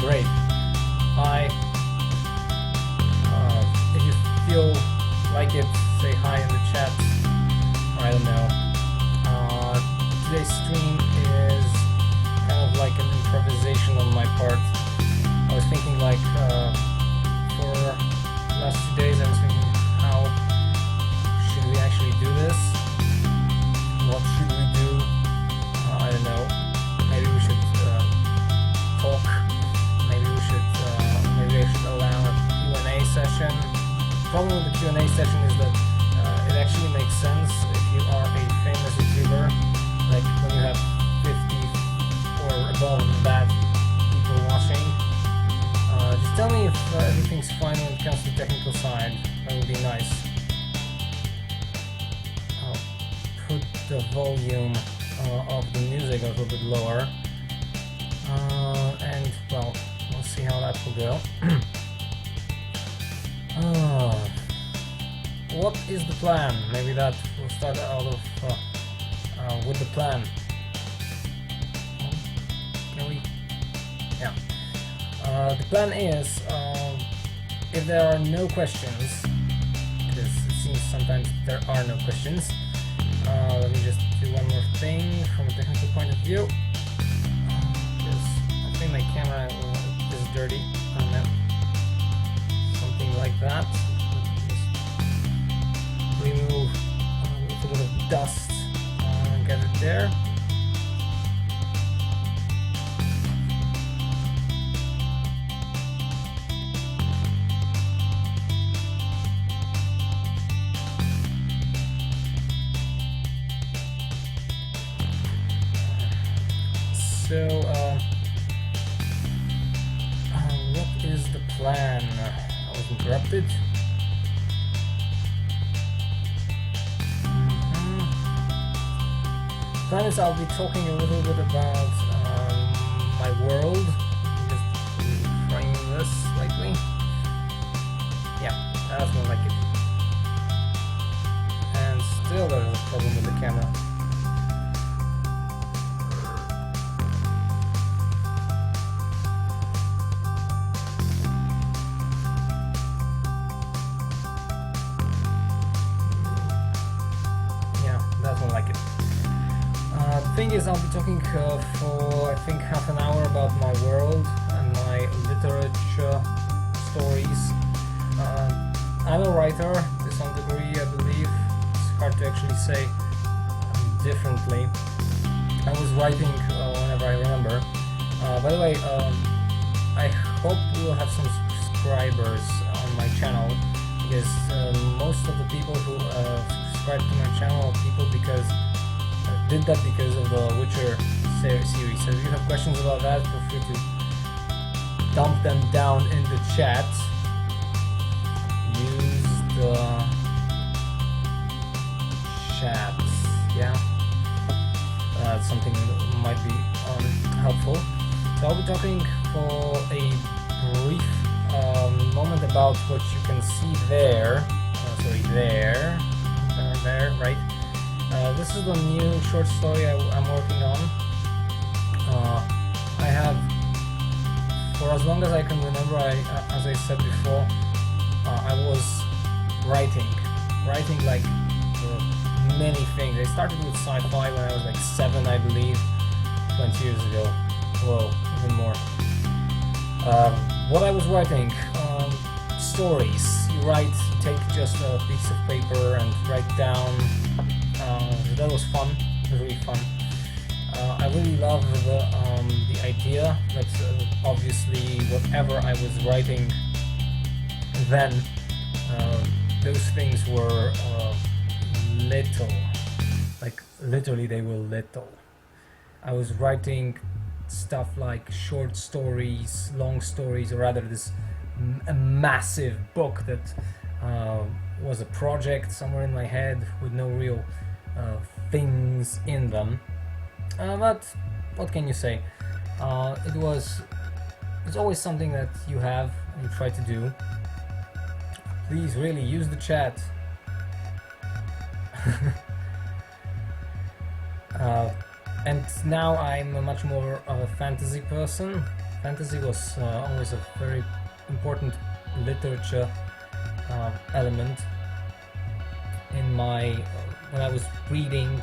great. Hi. If you feel like it, say hi in the chat. I don't know. Today's stream is kind of like an improvisation on my part. I was thinking like for the last 2 days I was thinking how should we actually do this? What should we do? I don't know. Maybe we should talk. Maybe we should maybe I should allow a Q&A session. The problem with the Q&A session is that it actually makes sense if you are a famous YouTuber, like when you have 50 or above that people watching. Just tell me if everything's fine when it comes to the technical side. That would be nice. I'll put the volume of the music a little bit lower. And well, we'll see how that will go. What is the plan? Maybe that will start out of with the plan. Can we? Yeah. The plan is, if there are no questions, because it seems sometimes there are no questions. Let me just do one more thing from a technical point of view. Because I think my camera is dirty. I don't know. Something like that. Just remove a little bit of dust and get it there. So, what is the plan? I was interrupted. Plan is I'll be talking a little bit about my world. Just frame this slightly. Yeah, that's more like it. And still there's a problem with the camera. The thing is, I'll be talking for I think half an hour about my world and my literature stories. I'm a writer to some degree, I believe. It's hard to actually say differently. I was writing whenever I remember. By the way, I hope we will have some subscribers on my channel, because most of the people who subscribe to my channel are people did that because of the Witcher series. So if you have questions about that, feel free to dump them down in the chat. Use the chat, yeah? That's something that might be helpful. So I'll be talking for a brief moment about what you can see there. There, right? This is the new short story I'm working on. I have, for as long as I can remember, as I said before, I was writing like many things. I started with sci-fi when I was like 7, I believe, 20 years ago. Whoa, even more. What I was writing, stories. You take just a piece of paper and write down. That was fun. It was really fun. I really love the idea that obviously whatever I was writing then, those things were little. Like literally they were little. I was writing stuff like short stories, long stories, or rather this a massive book that was a project somewhere in my head with no real things in them. But what can you say? It's always something that you have and you try to do. Please really use the chat. And now I'm a much more of a fantasy person. fantasy was always a very important literature element in my when I was reading,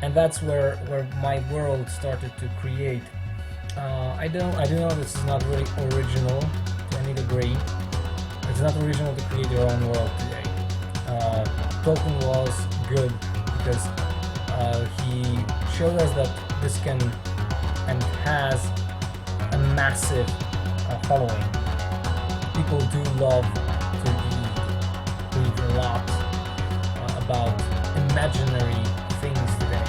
and that's where my world started to create. I do know this is not really original to any degree. It's not original to create your own world today. Tolkien was good because he showed us that this can and has a massive following. People do love to read a lot about imaginary things today.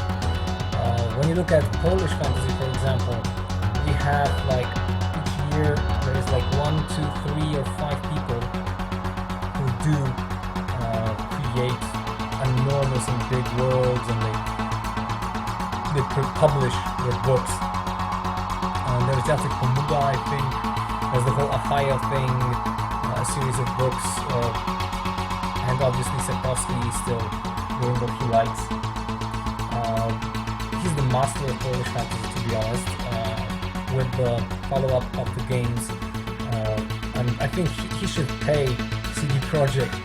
When you look at Polish fantasy, for example, we have like each year there is like 1, 2, 3, or 5 people who do create enormous and big worlds, and they publish their books. There's Jacek Pomuga, I think. There's the whole Ahaya thing, a series of books, and obviously Sapkowski is still doing what he likes. He's the master of Polish fantasy, to be honest, with the follow-up of the games. And I think he should pay CD Projekt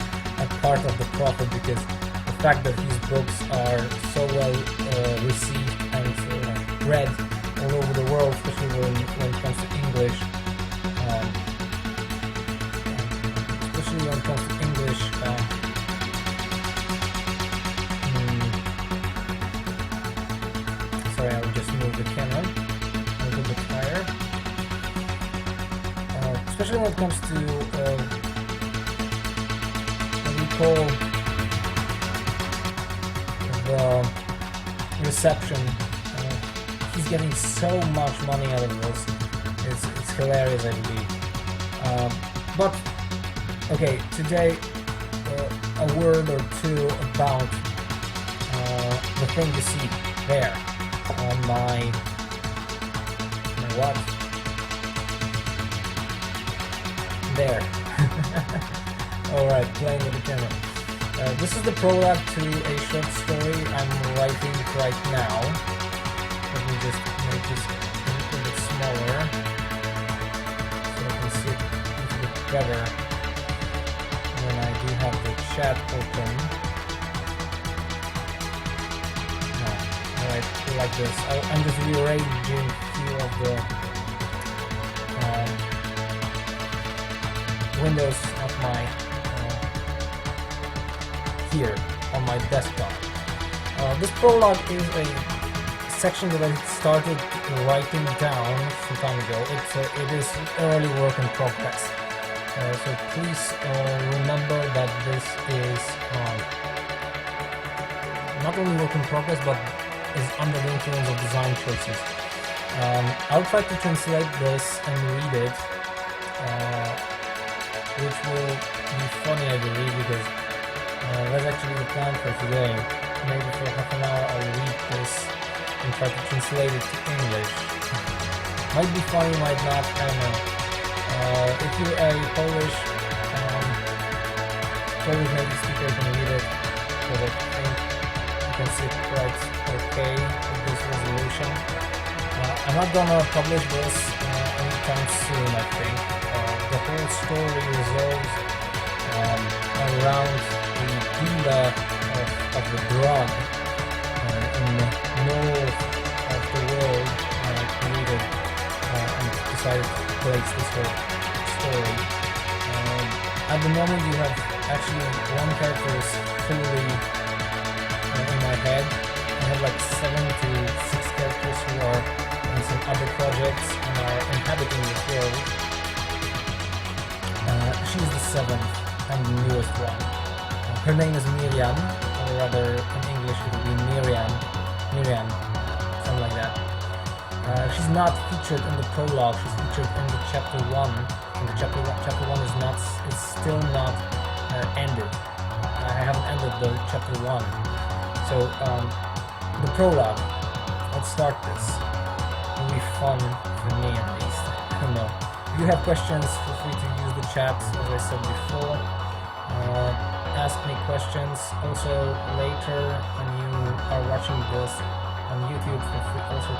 a part of the profit, because the fact that his books are so well received and read all over the world, especially when it comes to English, sorry, I will just move the camera a little bit higher. Especially when it comes to what we call the reception. He's getting so much money out of this. It's hilarious, I believe. But okay, today a word or two about the thing you see there on my what? There. Alright, playing with the camera. This is the prologue to a short story I'm writing right now. Let me just make this a little bit smaller so I can see it a little bit better when I do have the chat open. Alright, like this. I'm just rearranging a few of the windows of my here on my desktop. This prologue is a section that I started writing down some time ago. It is early work in progress. So please remember that this is not only work in progress, but is under the influence of design choices. I'll try to translate this and read it, which will be funny, I believe, because that's actually the plan for today. Maybe for half an hour I'll read this and try to translate it to English. Might be funny, might not, I don't know. If you're a Polish native speaker, you can read it, because I think you can see it quite okay with this resolution. I'm not gonna publish this anytime soon, I think. The whole story resolves around the dealer of the drug in the north of the world created and decided to place this whole story. At the moment you have actually one character is fully in my head. I have like 7 to 6 characters who are in some other projects and are inhabiting this world. She's the 7th and the newest one. Her name is Miriam, or rather in English it would be Miriam, something like that. She's not featured in the prologue, she's featured in the chapter 1. And the chapter 1 is still not ended. I haven't ended the chapter 1. So the prologue, let's start this. It'll be fun for me at least. I don't know. If you have questions, feel free to use the chat, as I said before. Ask me questions. Also, later when you are watching this on YouTube, feel free also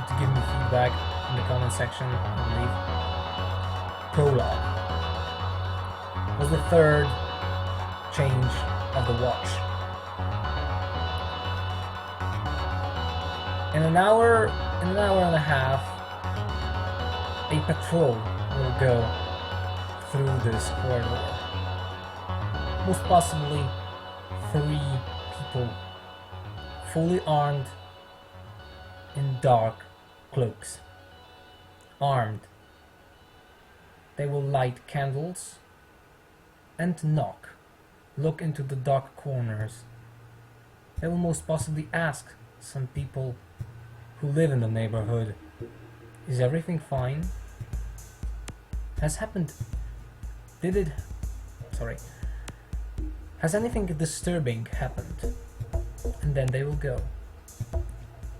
to give me feedback in the comment section, I believe. Prologue was the third change of the watch. In an hour and a half, a patrol will go through this corridor. Most possibly 3 people, fully armed in dark cloaks. Armed. They will light candles and knock. Look into the dark corners. They will most possibly ask some people who live in the neighborhood, is everything fine? Has anything disturbing happened? And then they will go.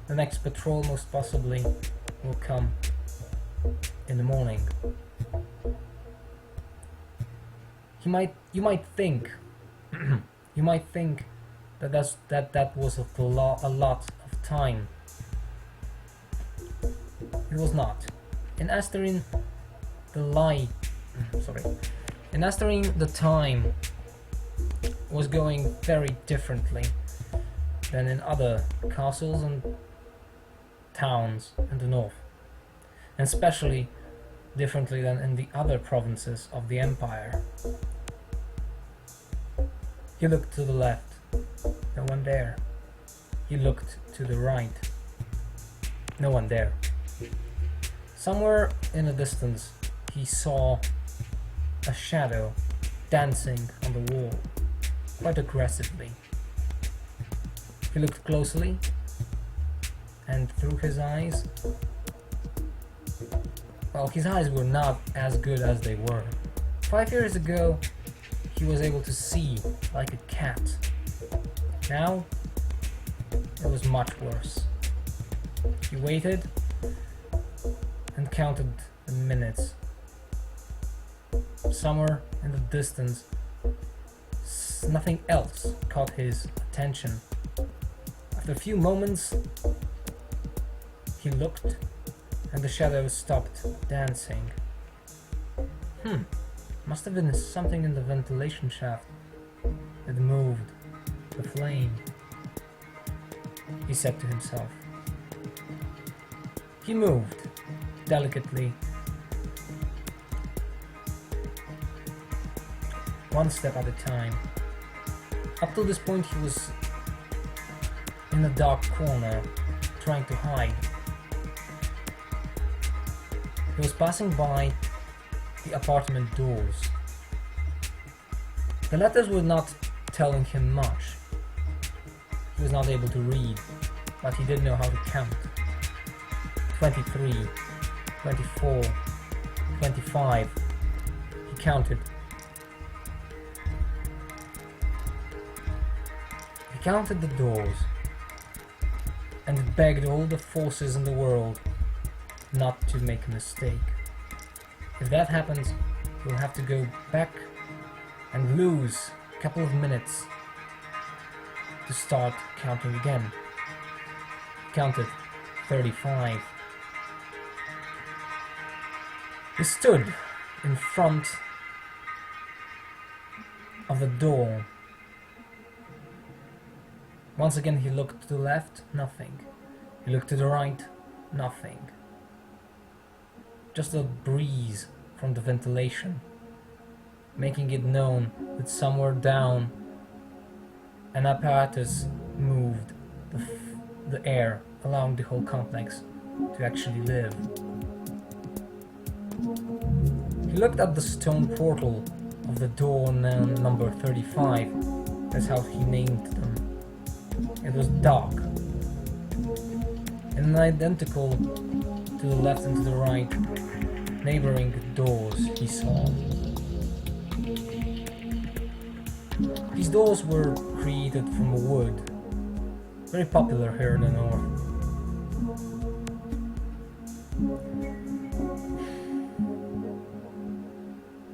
The next patrol most possibly will come in the morning. You might think that was a lot of time. It was not. In Asterin, the time was going very differently than in other castles and towns in the north, and especially differently than in the other provinces of the empire. He looked to the left, no one there. He looked to the right, no one there. Somewhere in the distance, he saw a shadow dancing on the wall, quite aggressively. He looked closely, and through his eyes, well, his eyes were not as good as they were. 5 years ago, he was able to see like a cat. Now, it was much worse. He waited and counted the minutes. Somewhere in the distance, nothing else caught his attention. After a few moments, he looked, and the shadow stopped dancing. Must have been something in the ventilation shaft that moved the flame, he said to himself. He moved delicately, one step at a time. Up to this point, he was in a dark corner, trying to hide. He was passing by the apartment doors. The letters were not telling him much. He was not able to read, but he did know how to count. 23, 24, 25. He counted. He counted the doors and begged all the forces in the world not to make a mistake. If that happens, he'll have to go back and lose a couple of minutes to start counting again. He counted 35. He stood in front of the door. Once again he looked to the left, nothing. He looked to the right, nothing. Just a breeze from the ventilation, making it known that somewhere down an apparatus moved the air, allowing the whole complex to actually live. He looked at the stone portal of the door number 35, that's how he named them. It was dark, and identical to the left and to the right, neighboring doors he saw. These doors were created from wood, very popular here in the north.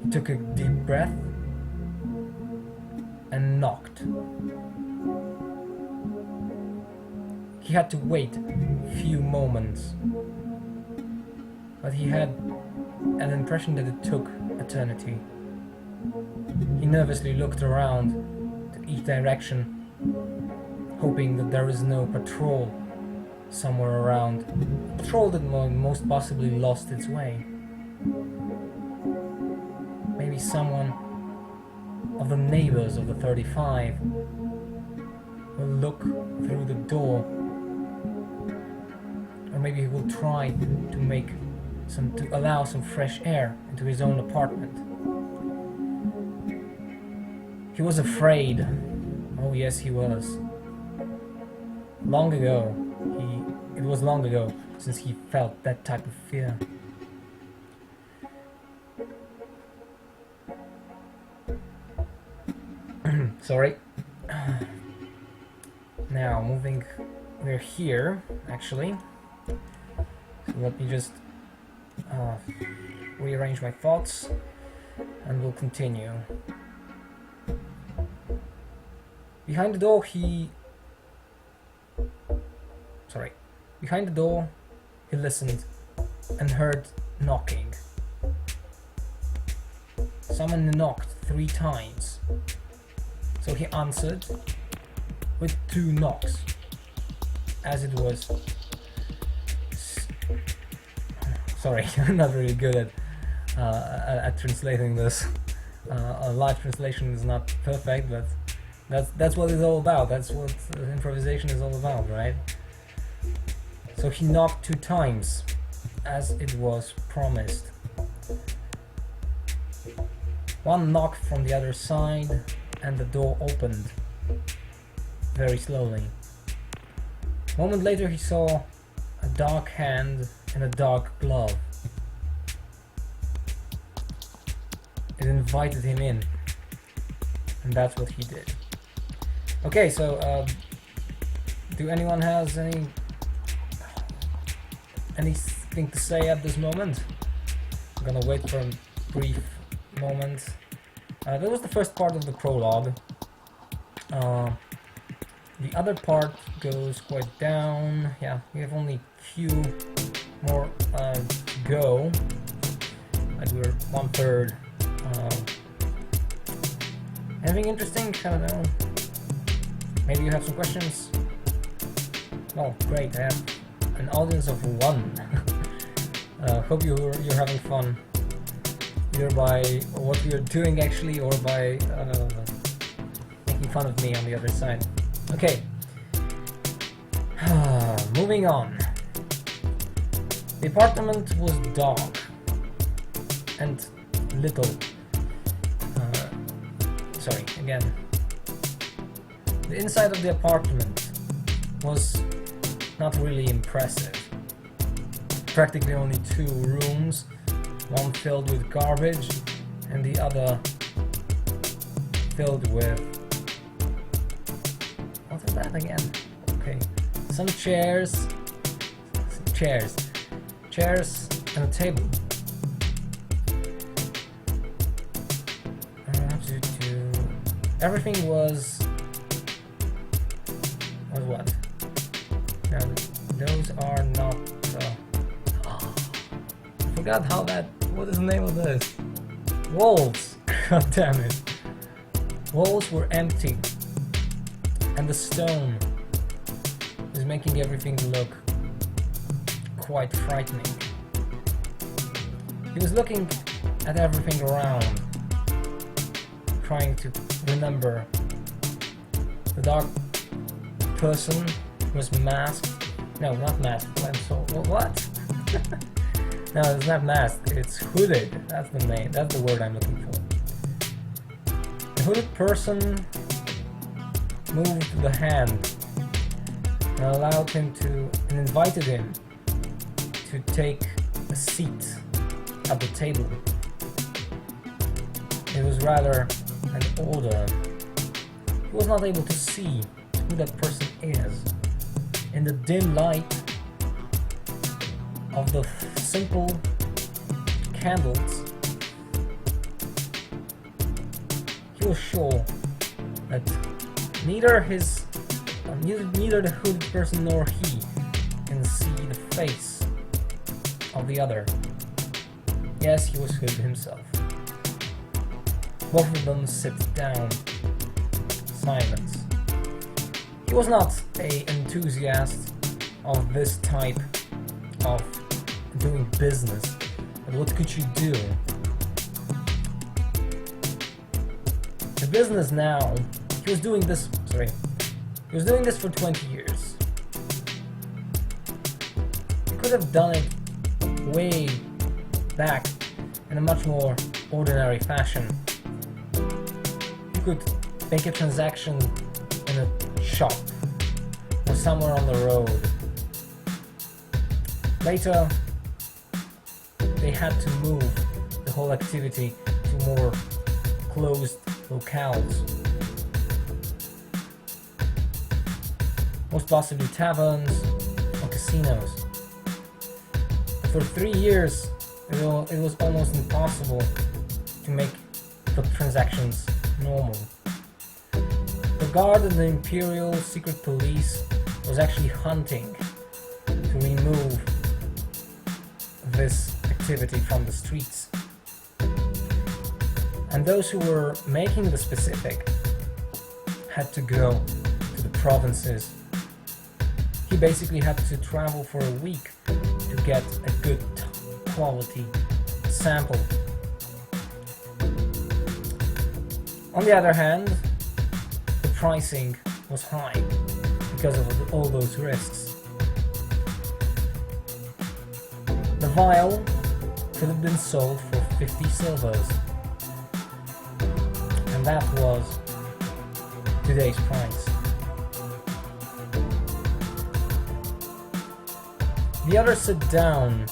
He took a deep breath and knocked. He had to wait a few moments. but he had an impression that it took eternity. He nervously looked around to each direction, hoping that there is no patrol somewhere around. A patrol that most possibly lost its way. Maybe someone of the neighbors of the 35 will look through the door, or maybe he will try to allow some fresh air into his own apartment. He was afraid. Oh yes, he was. Long ago, it was long ago since he felt that type of fear. Sorry. Now, we're here, actually. So let me just rearrange my thoughts, and we'll continue. Behind the door, he listened and heard knocking. Someone knocked 3 times. So he answered with 2 knocks, as it was. Sorry, I'm not really good at translating this. A live translation is not perfect, but that's what it's all about. That's what improvisation is all about, right? So he knocked 2 times, as it was promised. One knock from the other side, and the door opened very slowly. A moment later, he saw a dark hand in a dark glove. It invited him in, and that's what he did. Okay, so do anyone has anything to say at this moment? I'm gonna wait for a brief moment. That was the first part of the prologue. The other part goes quite down. Yeah, we have only a few more to go. Like we're 1/3. Anything interesting? I don't know. Maybe you have some questions? Oh, great, I have an audience of 1. Hope you're having fun, either by what we are doing actually, or by making fun of me on the other side. Okay, moving on. The apartment was dark and little. Sorry, again. The inside of the apartment was not really impressive. Practically only 2 rooms, one filled with garbage and the other filled with... what is that again? Okay, some chairs and a table. Everything was what? Now those are not. I forgot how that. What is the name of this? Walls. God damn it. Walls were empty, and the stone is making everything look quite frightening. He was looking at everything around, trying to remember. The dark person was masked. No, not masked. What? No, it's not masked. It's hooded. That's the name. That's the word I'm looking for. The hooded person moved the hand and allowed him to, and invited him to take a seat at the table. It was rather an order. He was not able to see who that person is. In the dim light of the simple candles, he was sure that neither the hooded person nor he can see the face of the other. Yes, he was hood himself. Both of them sit down. Silence. He was not an enthusiast of this type of doing business. But what could you do? The business now, he was doing this for 20 years. He could have done it way back in a much more ordinary fashion. You could make a transaction in a shop or somewhere on the road. Later, they had to move the whole activity to more closed locales. Most possibly taverns or casinos. For 3 years, it was almost impossible to make the transactions normal. The guard of the Imperial Secret Police was actually hunting to remove this activity from the streets. And those who were making the specific had to go to the provinces. He basically had to travel for a week to get a good quality sample. On the other hand, the pricing was high because of all those risks. The vial could have been sold for 50 silvers, and that was today's price. The others sit down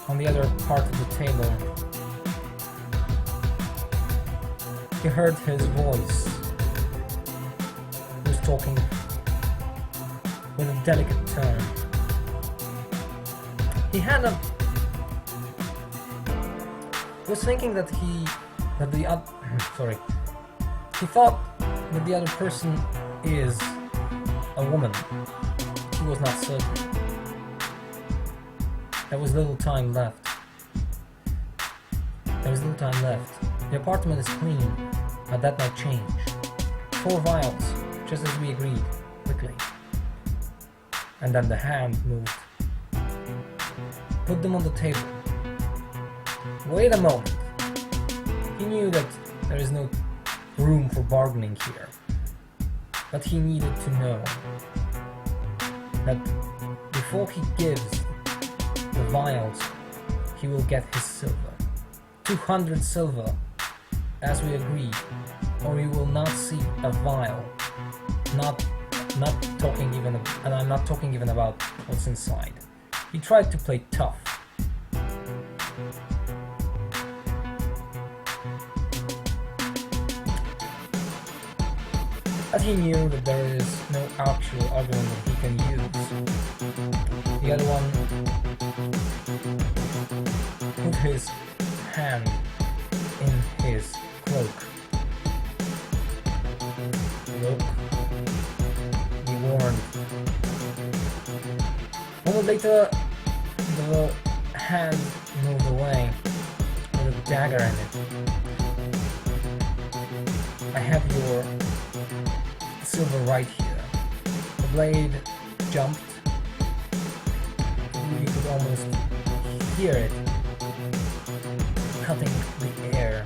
on the other part of the table. He heard his voice. He was talking with a delicate tone. He was thinking that he thought that the other person is a woman. He was not certain. There was little time left. The apartment is clean, but that might change. 4 vials, just as we agreed, quickly. And then the hand moved. Put them on the table. Wait a moment. He knew that there is no room for bargaining here. But he needed to know that before he gives the vials, he will get his silver. 200 silver, as we agreed, or you will not see a vial. And I'm not talking even about what's inside. He tried to play tough. But he knew that there is no actual argument that he can use. The other one put his hand in his cloak. Look, be warned. A moment later, the hand moved away with a dagger in it. I have your silver right here. The blade jumped. You could almost hear it cutting the air.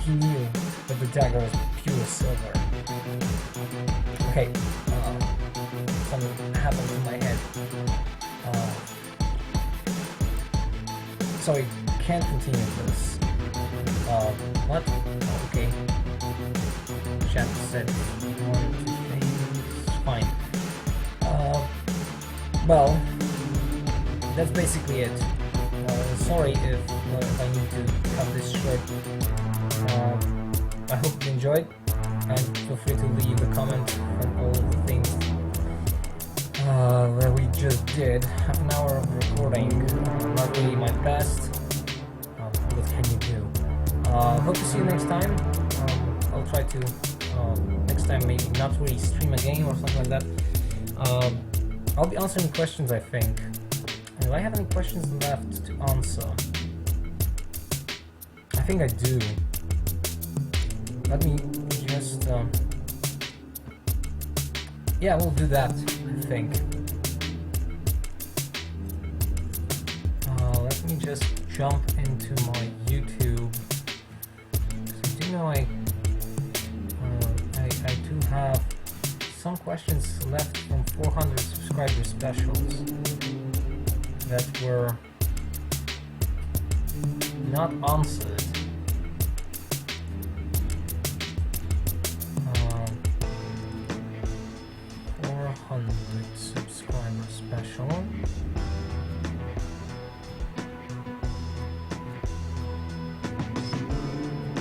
He knew that the dagger was pure silver. Okay, something happened to my head. Sorry, can't continue this. What? Okay. Chat said 1, 2 things. Fine. Well, that's basically it. Sorry if I need to cut this short. I hope you enjoyed, and feel free to leave a comment on all the things that we just did. Half an hour of recording, not really my best. What can you do? Hope to see you next time. I'll try to next time maybe not really stream a game or something like that. I'll be answering questions, I think. do I have any questions left to answer? I think I do. Let me just... yeah, we'll do that, I think. Let me just jump into my YouTube. So do you know I do have some questions left from 400 subscriber specials that were not answered. 400 subscriber special.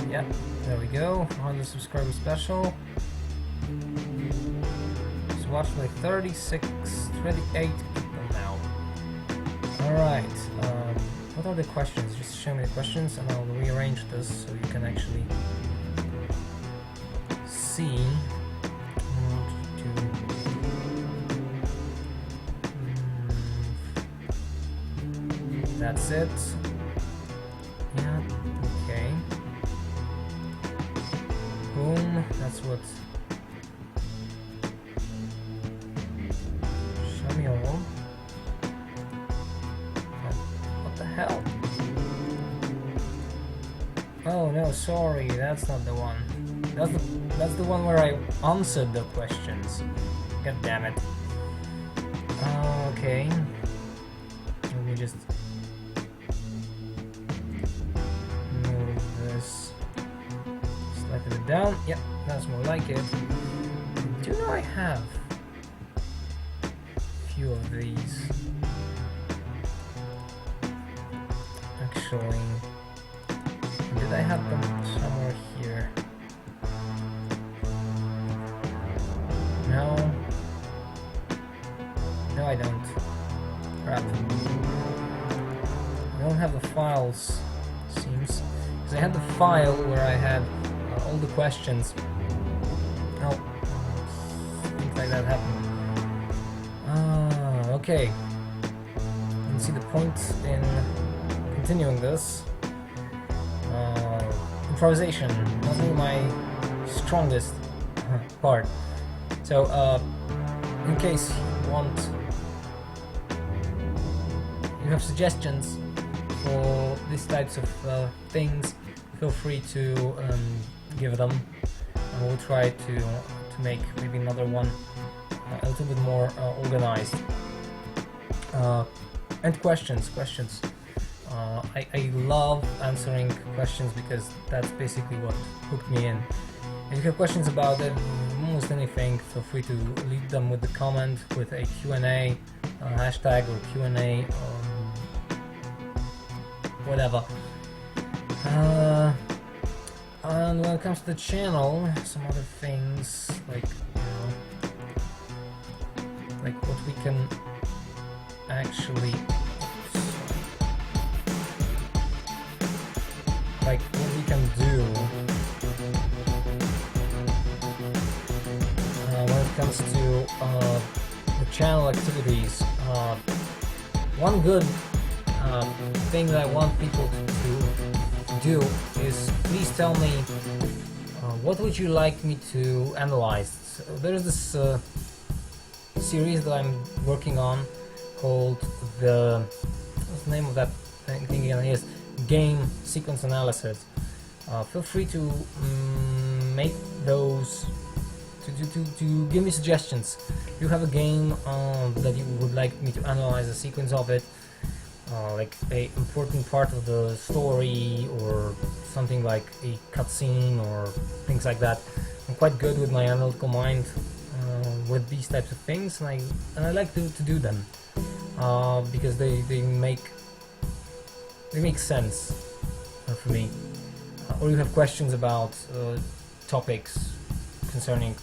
Yeah, there we go. 400 subscriber special. It's watched by 38 people now. Alright, what are the questions? Just show me the questions and I'll rearrange this so you can actually see. That's it. Yeah, okay. Boom, that's what... Show me all. What the hell? Oh no, sorry, that's not the one. That's the one where I answered the questions. God damn it. Okay. Let me just move this. Slide it down. Yep, that's more like it. Do you know I have a few of these? Actually, did I have them somewhere here? No. No, I don't. Crap. I don't have the files, seems. Because I had the file where I had all the questions. Oh, things like that happened. Okay. You can see the point in continuing this. Improvisation, not really my strongest part. So, in case you have suggestions for these types of things, feel free to give them, and we'll try to make maybe another one a little bit more organized. And questions. I love answering questions because that's basically what hooked me in. If you have questions about it, almost anything, feel free to leave them with the comment with a Q&A hashtag or Q&A whatever. And when it comes to the channel, some other things like, you know, like what we can actually, like what we can do when it comes to the channel activities. One good thing that I want people to do is please tell me what would you like me to analyze. So there's this series that I'm working on called what's the name of that thing again? Is game sequence analysis. Feel free to make those, to give me suggestions. If you have a game that you would like me to analyze a sequence of it, like a important part of the story or something like a cutscene or things like that. I'm quite good with my analytical mind with these types of things, and I like to do them because they make sense for me. Or you have questions about topics concerning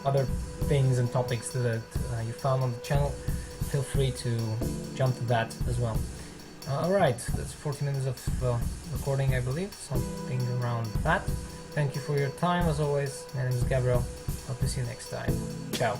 other things and topics that you found on the channel, feel free to jump to that as well. Alright, that's 40 minutes of recording, I believe, something around that. Thank you for your time, as always. My name is Gabriel. Hope to see you next time. Ciao.